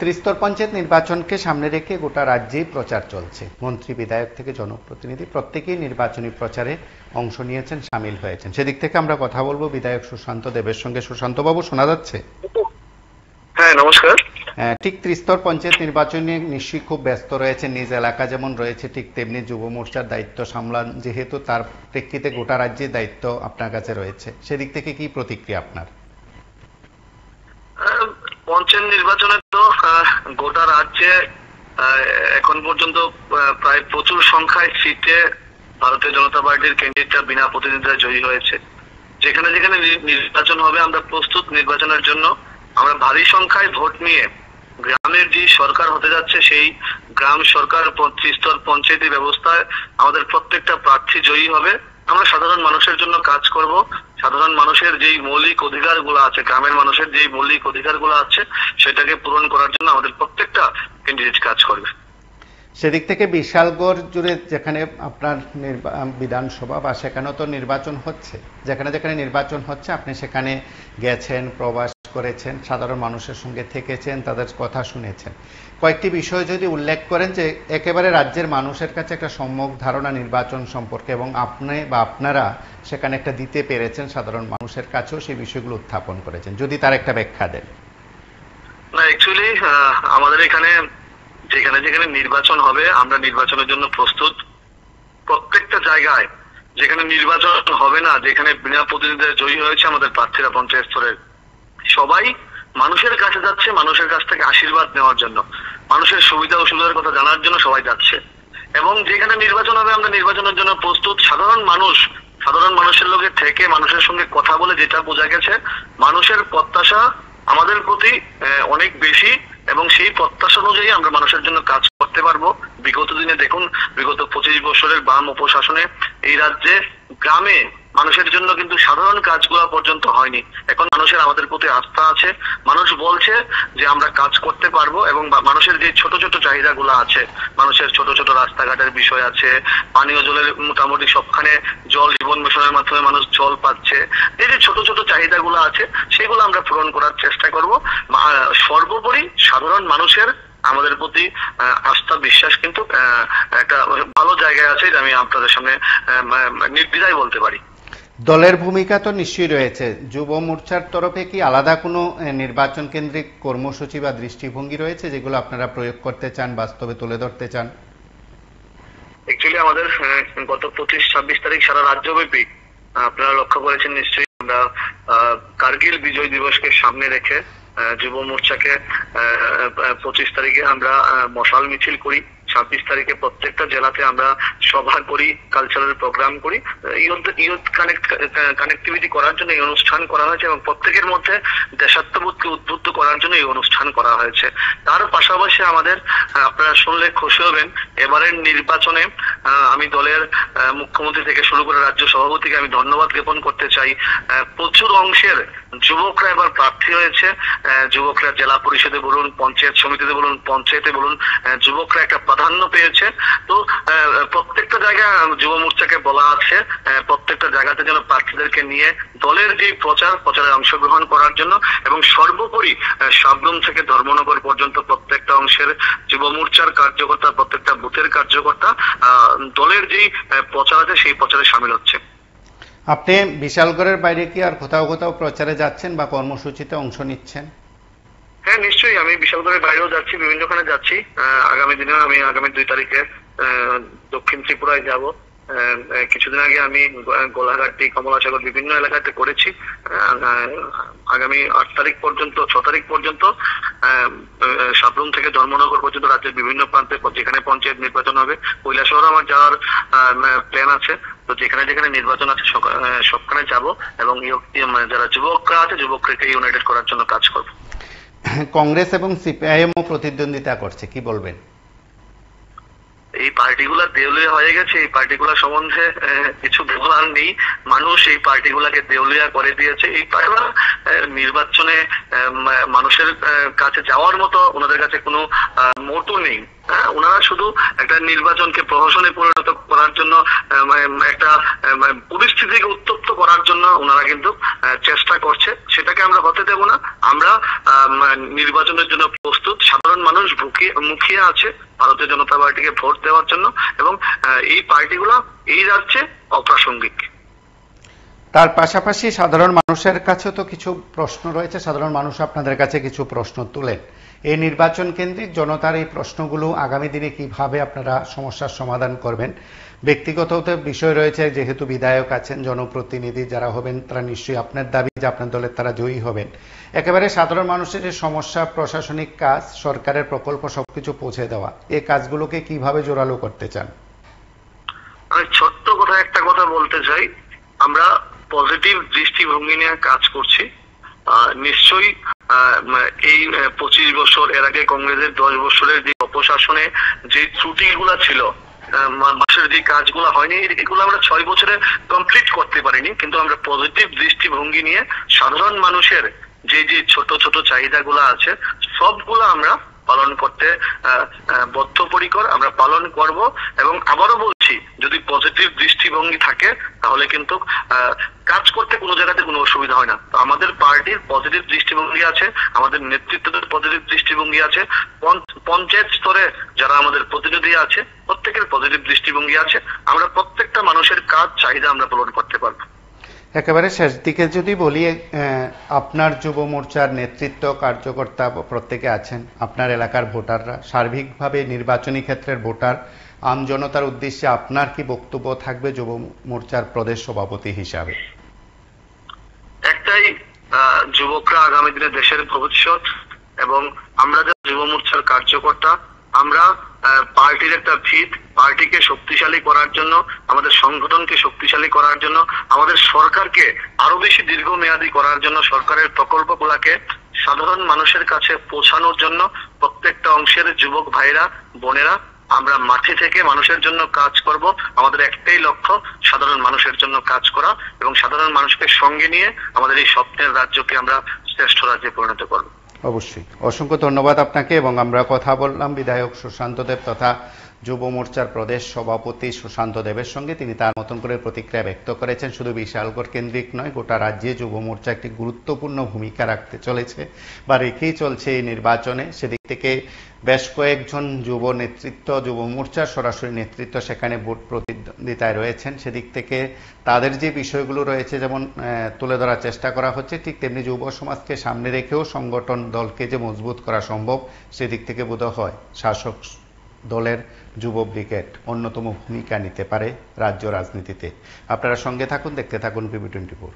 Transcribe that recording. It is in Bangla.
ত্রিস্তর পঞ্চায়েত নির্বাচনকে সামনে রেখে গোটা রাজ্যেই প্রচার চলছে। মন্ত্রী, বিধায়ক থেকে জনপ্রতিনিধি প্রত্যেকেই নির্বাচনী প্রচারে অংশ নিয়েছেন, সামিল হয়েছেন। সেদিক থেকে আমরা কথা বলবো বিধায়ক সুশান্ত দেবের সঙ্গে। সুশান্ত বাবু, শোনা যাচ্ছে? হ্যাঁ, নমস্কার। ঠিক ত্রিস্তর পঞ্চায়েত নির্বাচনে নিশ্চয়ই খুব ব্যস্ত রয়েছে, নিজ এলাকা যেমন রয়েছে ঠিক তেমনি যুব মোর্চার দায়িত্ব সামলান, যেহেতু তার প্রেক্ষিতে গোটা রাজ্যের দায়িত্ব আপনার কাছে রয়েছে। সেদিক থেকে কি প্রতিক্রিয়া আপনার? পঞ্চায়েত নির্বাচনে তো গোটা রাজ্যে এখন পর্যন্ত প্রায় প্রচুর সংখ্যায় সিটে ভারতীয় জনতা পার্টির ক্যান্ডিডেটরা বিনা প্রতিদ্বন্দ্বিতায় জয়ী হয়েছে। যেখানে যেখানে নির্বাচন হবে আমরা প্রস্তুত নির্বাচনের জন্য। আমরা ভারী সংখ্যায় ভোট নিয়ে গ্রামের যে সরকার হতে যাচ্ছে সেই গ্রাম সরকার ত্রিস্তর পঞ্চায়েতি ব্যবস্থায় আমাদের প্রত্যেকটা প্রার্থী জয়ী হবে। আমরা সাধারণ মানুষের জন্য কাজ করব। সাধারণ মানুষের যেই মৌলিক অধিকারগুলো আছে, গ্রামের মানুষের যেই মৌলিক অধিকারগুলো আছে সেটাকে পূরণ করার জন্য আমাদের প্রত্যেকটা ক্যান্ডিডেট কাজ করবে। সেদিক থেকে বিশালগড় জুড়ে যেখানে আপনার বিধানসভা বা সেখানেও তো নির্বাচন হচ্ছে, যেখানে যেখানে নির্বাচন হচ্ছে আপনি সেখানে গেছেন, প্রবাস করেছেন, সাধারণ মানুষের সঙ্গে থেকেছেন, তাদের কথা শুনেছেন। কয়েকটি বিষয় যদি উল্লেখ করেন যে একেবারে রাজ্যের মানুষের কাছে একটা সম্যক ধারণা নির্বাচন সম্পর্কে, এবং আপনি বা আপনারা সেখানে একটা দিতে পেরেছেন সাধারণ মানুষের কাছেও, সেই বিষয়গুলো উত্থাপন করেছেন, যদি তার একটা ব্যাখ্যা দেন। না, অ্যাকচুয়ালি আমাদের এখানে যেখানে যেখানে নির্বাচন হবে আমরা নির্বাচনের জন্য প্রস্তুত। প্রত্যেকটা জায়গায় যেখানে নির্বাচন হবে না, যেখানে বিনা প্রতিদ্বন্দ্বিতায় জয়ী হয়েছে আমাদের প্রার্থীরা পঞ্চায়েত স্তরের, সবাই মানুষের কাছে যাচ্ছে, মানুষের কাছ থেকে আশীর্বাদ নেওয়ার জন্য, মানুষের সুবিধা অসুবিধার কথা জানার জন্য সবাই যাচ্ছে। এবং যেখানে নির্বাচন হবে আমরা নির্বাচনের জন্য প্রস্তুত। সাধারণ মানুষের লোকে থেকে মানুষের সঙ্গে কথা বলে যেটা বোঝা গেছে, মানুষের প্রত্যাশা আমাদের প্রতি অনেক বেশি, এবং সেই প্রত্যাশা অনুযায়ী আমরা মানুষের জন্য কাজ করতে পারবো। বিগত দিনে দেখুন, বিগত 25 বছরের বাম প্রশাসনে এই রাজ্যে গ্রামে মানুষের জন্য কিন্তু সাধারণ কাজগুলো পর্যন্ত হয়নি। এখন মানুষের আমাদের প্রতি আস্থা আছে, মানুষ বলছে যে আমরা কাজ করতে পারবো। এবং মানুষের যে ছোট ছোট চাহিদাগুলো আছে, মানুষের ছোট ছোট রাস্তাঘাটের বিষয় আছে, পানীয় জলের মোটামুটি সবখানে জল জীবন মিশনের মাধ্যমে মানুষ জল পাচ্ছে, এই যে ছোট ছোট চাহিদাগুলো আছে সেগুলো আমরা পূরণ করার চেষ্টা করব। সর্বোপরি সাধারণ মানুষের আমাদের প্রতি আস্থা বিশ্বাস কিন্তু একটা ভালো জায়গায় আছে, এটা আমি আপনাদের সামনে নির্দ্বিধায় বলতে পারি। দলের ভূমিকা তো নিশ্চয়ই রয়েছে। যুব মোর্চার তরফে কি আলাদা কোনো নির্বাচন কেন্দ্রিক কর্মসূচি বা দৃষ্টিভঙ্গি রয়েছে যেগুলো আপনারা প্রয়োগ করতে চান, বাস্তবে তুলে ধরতে চান? অ্যাকচুয়ালি আমাদের গত 25-26 তারিখ সারা রাজ্যব্যাপী আপনারা লক্ষ্য করেছেন নিশ্চয়ই, আমরা কার্গিল বিজয় দিবসকে সামনে রেখে যুব মোর্চাকে 25 তারিখে আমরা মশাল মিছিল করি, 26 তারিখে প্রত্যেকটা জেলাতে আমরা সভা করি, কালচারাল প্রোগ্রাম করি, ইউথ কানেক্টিভিটি করার জন্য এই অনুষ্ঠান করা হয়েছে, এবং প্রত্যেকের মধ্যে দেশাত্মবোধকে উদ্বুদ্ধ করার জন্য এই অনুষ্ঠান করা হয়েছে। তার পাশাপাশি আমাদের, আপনারা শুনলে খুশি হবেন, এবারের নির্বাচনে আমি দলের মুখ্যমন্ত্রী থেকে শুরু করে রাজ্য সভাপতিকে আমি ধন্যবাদ জ্ঞাপন করতে চাই। প্রচুর অংশের যুবকরা এবার প্রার্থী হয়েছে। যুবকরা জেলা পরিষদে বলুন, পঞ্চায়েত সমিতিতে বলুন, পঞ্চায়েতে বলুন, যুবকরা একটা প্রাধান্য পেয়েছে। তো প্রত্যেকটা জায়গায় যুব মোর্চাকে বলা আছে প্রত্যেকটা জায়গাতে যেন প্রার্থীদেরকে নিয়ে দলের যে প্রচারে অংশগ্রহণ করার জন্য, এবং সর্বোপরি সাবরুম থেকে ধর্মনগর পর্যন্ত প্রত্যেকটা অংশের যুব মোর্চার কার্যকর্তা, প্রত্যেকটা বুথের কার্যকর্তা দলের যেই প্রচার আছে সেই প্রচারে সামিল হচ্ছে। আপনি বিশালগড়ের বাইরে কি আর কোথাও কোথাও প্রচারে যাচ্ছেন বা কর্মসূচিতে অংশ নিচ্ছেন? হ্যাঁ, নিশ্চয়ই। আমি বিশালগড়ের বাইরেও যাচ্ছি, বিভিন্নখানে যাচ্ছি। আগামী দিনে আমি আগামী 2 তারিখে দক্ষিণ ত্রিপুরায় যাব। কিছুদিন আগে আমি গোলাঘাটি, কমলাসাগর বিভিন্ন এলাকাতে করেছি। আগামী 8 তারিখ পর্যন্ত, 6 তারিখ পর্যন্ত সাবরুম থেকে ধর্মনগর পর্যন্ত রাজ্যের বিভিন্ন প্রান্তে যেখানে পঞ্চায়েত নির্বাচন হবে, কৈলাসহর আমার যাওয়ার প্ল্যান আছে। তো যেখানে যেখানে নির্বাচন আছে সবখানে যাব, এবং যারা যুবকরা আছে যুবককে ইউনাইটেড করার জন্য কাজ করব। কংগ্রেস এবং সিপিআইএমও প্রতিদ্বন্দ্বিতা করছে, কি বলবেন? এই পার্টিগুলা দেউলিয়া হয়ে গেছে, এই পার্টিগুলা সম্বন্ধে কিছু বলার নেই। মানুষ এই পার্টিগুলাকে দেউলিয়া করে দিয়েছে। এই পার্টিগুলা নির্বাচনে মানুষের কাছে যাওয়ার মতো ওনাদের কাছে কোনো মোটো নেই। ওনারা শুধু একটা নির্বাচনকে প্রহসনে পরিণত করার জন্য, একটা পরিস্থিতিকে উত্তপ্ত করার জন্য ওনারা কিন্তু চেষ্টা করছে। সেটাকে আমরা হতে দেব না। আমরা নির্বাচনের জন্য প্রস্তুত। সাধারণ মানুষ মুখিয়ে আছে ভারতীয় জনতা পার্টিকে ভোট দেওয়ার জন্য, এবং এই পার্টিগুলো এই রাজ্যে অপ্রাসঙ্গিক। তার পাশাপাশি সাধারণ মানুষের কাছে তো কিছু প্রশ্ন রয়েছে, সাধারণ মানুষ আপনাদের কাছে কিছু প্রশ্ন তুলেন। এই নির্বাচন কেন্দ্রিক জনতার এই প্রশ্নগুলো আগামী দিনে কিভাবে আপনারা সমস্যার সমাধান করবেন? ব্যক্তিগত বিষয় রয়েছে, যেহেতু বিধায়ক আছেন, জনপ্রতিনিধি যারা হবেন তারা নিশ্চয়ই আপনার দাবি যে আপনার দলের তারা জয়ী হবেন। একেবারে সাধারণ মানুষের যে সমস্যা, প্রশাসনিক কাজ, সরকারের প্রকল্প সবকিছু পৌঁছে দেওয়া, এই কাজগুলোকে কিভাবে জোরালো করতে চান? আমি ছোট্ট কথা একটা কথা বলতে চাই, আমরা পজিটিভ দৃষ্টিভঙ্গি নিয়ে কাজ করছি। নিশ্চয়ই এই 25 বছর, এর আগে কংগ্রেসের 10 বছরের যে অপশাসনে যে ত্রুটিগুলা ছিল, মাসের যে কাজগুলো হয়নি, এগুলো আমরা 6 বছরে কমপ্লিট করতে পারিনি, কিন্তু আমরা পজিটিভ দৃষ্টিভঙ্গি নিয়ে সাধারণ মানুষের যে যে ছোট ছোট চাহিদাগুলো আছে সবগুলো আমরা পালন করতে বদ্ধপরিকর, আমরা পালন করব। এবং আবারও বলছি, যদি পজিটিভ দৃষ্টিভঙ্গি থাকে তাহলে কিন্তু কাজ করতে কোনো জায়গাতে কোনো অসুবিধা হয় না। তো আমাদের পার্টির পজিটিভ দৃষ্টিভঙ্গি আছে, আমাদের নেতৃত্বের পজিটিভ দৃষ্টিভঙ্গি আছে, পঞ্চায়েত স্তরে যারা আমাদের প্রতিনিধি আছে প্রত্যেকের পজিটিভ দৃষ্টিভঙ্গি আছে। আমরা প্রত্যেকটা মানুষের কাজ চাহিদা আমরা পূরণ করতে পারবো। একেবারে শেষ দিকে যদি বলি, আপনার যুব মোর্চার নেতৃত্ব কার্যকর্তা প্রত্যেকে আছেন, আপনার এলাকার ভোটাররা, সার্বিকভাবে নির্বাচনী ক্ষেত্রের ভোটার আম জনতার উদ্দেশ্যে আপনার কি বক্তব্য থাকবে যুব মোর্চার প্রদেশ সভাপতি হিসাবে? একটাই, যুবকরা আগামী দিনে দেশের ভবিষ্যৎ, এবং আমরা যারা যুব মোর্চার কার্যকর্তা, আমরা পার্টির একটা ভিত, পার্টিকে শক্তিশালী করার জন্য, আমাদের সংগঠনকে শক্তিশালী করার জন্য, আমাদের সরকারকে আরো বেশি দীর্ঘমেয়াদী করার জন্য, সরকারের প্রকল্পগুলোকে সাধারণ মানুষের কাছে পৌঁছানোর জন্য প্রত্যেকটা অংশের যুবক ভাইরা বোনেরা আমরা মাঠে থেকে মানুষের জন্য কাজ করব। আমাদের একটাই লক্ষ্য, সাধারণ মানুষের জন্য কাজ করা, এবং সাধারণ মানুষকে সঙ্গে নিয়ে আমাদের এই স্বপ্নের রাজ্যকে আমরা শ্রেষ্ঠ রাজ্যে পরিণত করব। অবশ্যই, অসংখ্য ধন্যবাদ আপনাকে। এবং আমরা কথা বললাম বিধায়ক সুশান্ত দেব তথা যুব মোর্চার প্রদেশ সভাপতি সুশান্ত দেবের সঙ্গে। তিনি তার মতন করে প্রতিক্রিয়া ব্যক্ত করেছেন। শুধু বিশালগড় কেন্দ্রিক নয়, গোটা রাজ্যে যুব মোর্চা একটি গুরুত্বপূর্ণ ভূমিকা রাখতে চলেছে বা রেখেই চলছে এই নির্বাচনে। সেদিক থেকে বেশ কয়েকজন যুব নেতৃত্ব, যুব মোর্চার সরাসরি নেতৃত্ব সেখানে ভোট প্রতিদ্বন্দ্বিতায় রয়েছেন। সেদিক থেকে তাদের যে বিষয়গুলো রয়েছে যেমন তুলে ধরার চেষ্টা করা হচ্ছে, ঠিক তেমনি যুব সমাজকে সামনে রেখেও সংগঠন দলকে যে মজবুত করা সম্ভব, সেদিক থেকে বোধ হয় শাসক দলের যুব ব্রিগেড অন্যতম ভূমিকা নিতে পারে রাজ্য রাজনীতিতে। আপনারা সঙ্গে থাকুন, দেখতে থাকুন PB24।